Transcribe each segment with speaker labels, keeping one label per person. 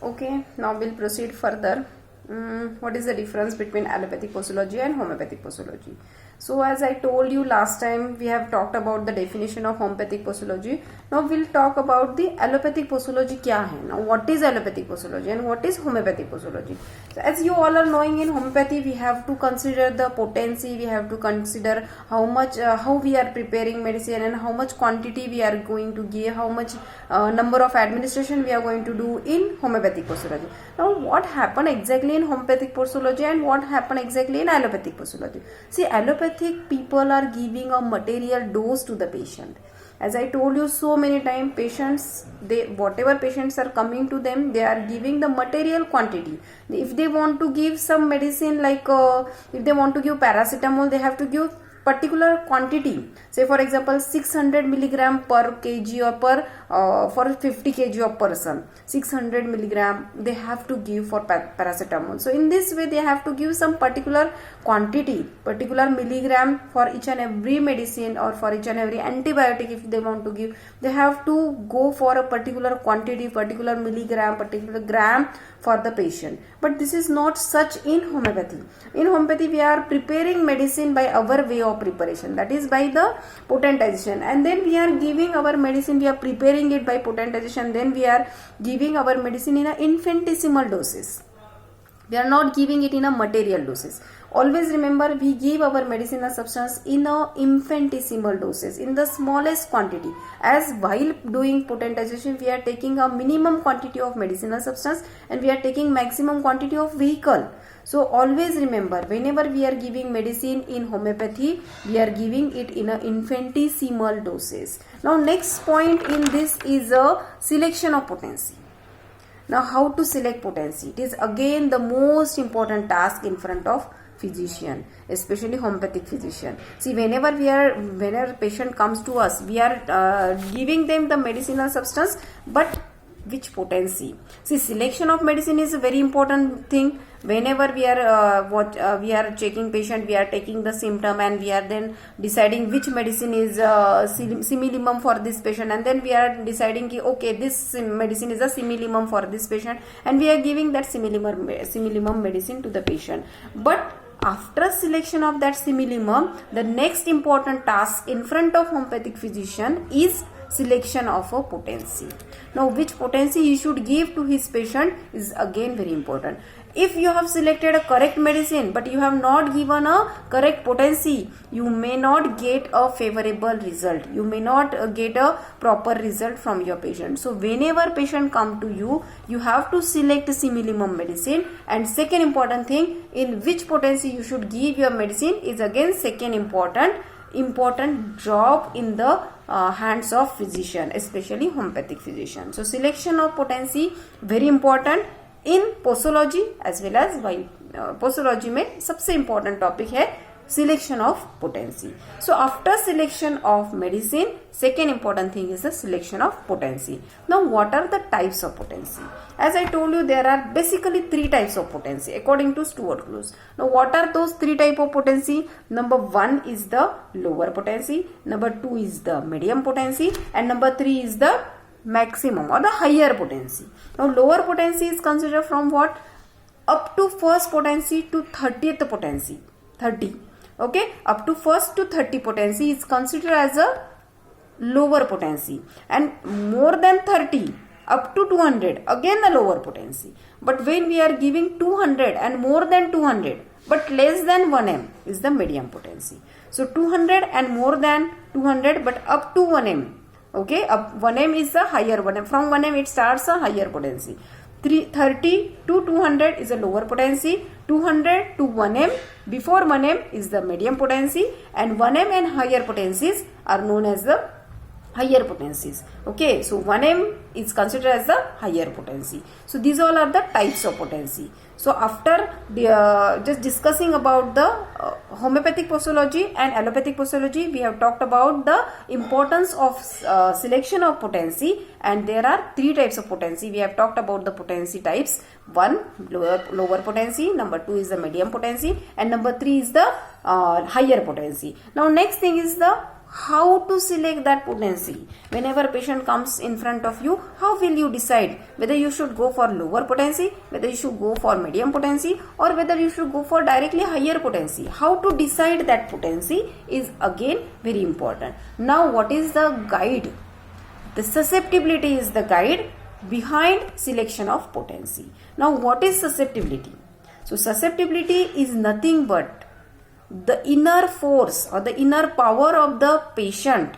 Speaker 1: Okay, now we'll proceed further. What is the difference between allopathic posology and homeopathic posology? So as I told you last time, we have talked about the definition of homeopathic posology. Now we'll talk about the allopathic posology kya hai. Now what is allopathic posology and what is homeopathic posology? So as you all are knowing, in homeopathy we have to consider the potency, we have to consider how much, how we are preparing medicine and how much quantity we are going to give, how much number of administration we are going to do in homeopathic posology. Now what happened exactly in homeopathic posology and what happened exactly in allopathic posology? See, allopathic people are giving a material dose to the patient. As I told you so many times, patients, whatever patients are coming to them, they are giving the material quantity. If they want to give some medicine, like if they want to give paracetamol, they have to give particular quantity. Say for example 600 milligram per kg or per for 50 kg of person, 600 milligram they have to give for paracetamol. So in this way they have to give some particular quantity, particular milligram for each and every medicine, or for each and every antibiotic. If they want to give, they have to go for a particular quantity, particular milligram, particular gram for the patient. But this is not such in homeopathy. In homeopathy we are preparing medicine by our way of preparation, that is by the potentization, and then we are giving our medicine, we are preparing it by potentization, then we are giving our medicine in a infinitesimal doses. We are not giving it in a material doses. Always remember, we give our medicinal substance in a infinitesimal doses, in the smallest quantity. As while doing potentization, we are taking a minimum quantity of medicinal substance and we are taking maximum quantity of vehicle. So always remember, whenever we are giving medicine in homeopathy, we are giving it in a infinitesimal doses. Now next point in this is a selection of potency. Now how to select potency? It is again the most important task in front of physician, especially homeopathic physician. See, whenever patient comes to us, we are giving them the medicinal substance, but which potency? See, selection of medicine is a very important thing. Whenever we are checking patient, we are taking the symptom and we are then deciding which medicine is similimum for this patient, and then we are deciding okay, this medicine is a similimum for this patient, and we are giving that similimum medicine to the patient. But after selection of that similimum, the next important task in front of homeopathic physician is selection of a potency. Now which potency he should give to his patient is again very important. If you have selected a correct medicine but you have not given a correct potency, you may not get a favorable result. You may not get a proper result from your patient. So whenever patient come to you, you have to select similimum medicine. And second important thing, in which potency you should give your medicine is again second important job in the hands of physician, especially homeopathic physician. So selection of potency very important in posology as well as posology में सबसे important topic है selection of potency. So after selection of medicine, second important thing is the selection of potency. Now what are the types of potency? As I told you, there are basically three types of potency according to Stuart Close. Now what are those three types of potency? Number one is the lower potency, number two is the medium potency, and number three is the maximum or the higher potency. Now lower potency is considered from what? Up to first potency to 30th potency. 30. Okay, up to first to 30 potency is considered as a lower potency, and more than 30 up to 200 again the lower potency. But when we are giving 200 and more than 200 but less than 1m is the medium potency. So 200 and more than 200 but up to 1m. Okay, up 1m is the higher one. From 1m it starts a higher potency. 30 to 200 is a lower potency. 200 to 1m, before 1m is the medium potency, and 1m and higher potencies are known as the higher potencies. Okay, so 1m is considered as the higher potency. So these all are the types of potency. So after just discussing about the homeopathic posology and allopathic posology, we have talked about the importance of selection of potency, and there are three types of potency. We have talked about the potency types. One, lower potency, number two is the medium potency, and number three is the higher potency. Now next thing is the how to select that potency. Whenever a patient comes in front of you, how will you decide whether you should go for lower potency, whether you should go for medium potency, or whether you should go for directly higher potency? How to decide that potency is again very important. Now, what is the guide? The susceptibility is the guide behind selection of potency. Now, what is susceptibility? So, susceptibility is nothing but the inner force or the inner power of the patient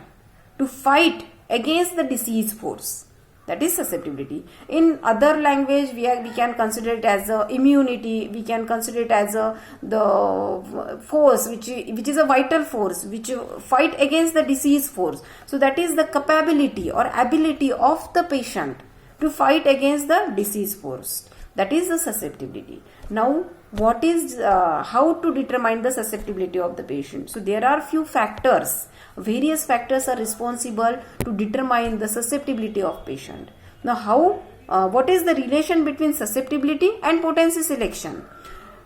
Speaker 1: to fight against the disease force. That is susceptibility. In other language, we can consider it as immunity. We can consider it as the force which is a vital force which fight against the disease force. So that is the capability or ability of the patient to fight against the disease force. That is the susceptibility. Now, what is how to determine the susceptibility of the patient? So there are few factors. Various factors are responsible to determine the susceptibility of patient. Now, what is the relation between susceptibility and potency selection?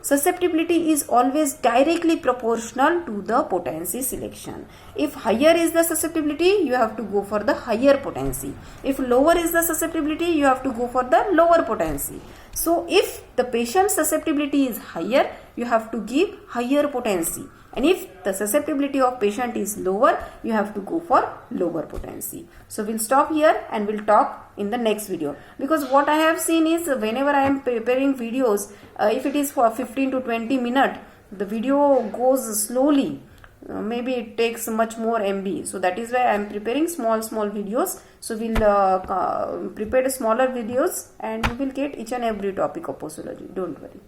Speaker 1: Susceptibility is always directly proportional to the potency selection. If higher is the susceptibility, you have to go for the higher potency. If lower is the susceptibility, you have to go for the lower potency. So, if the patient's susceptibility is higher, you have to give higher potency. And if the susceptibility of patient is lower, you have to go for lower potency. So, we'll stop here and we'll talk in the next video. Because what I have seen is whenever I am preparing videos, if it is for 15 to 20 minutes, the video goes slowly. Maybe it takes much more MB. So, that is why I am preparing small videos. So, we'll prepare smaller videos and you will get each and every topic of posology. Don't worry.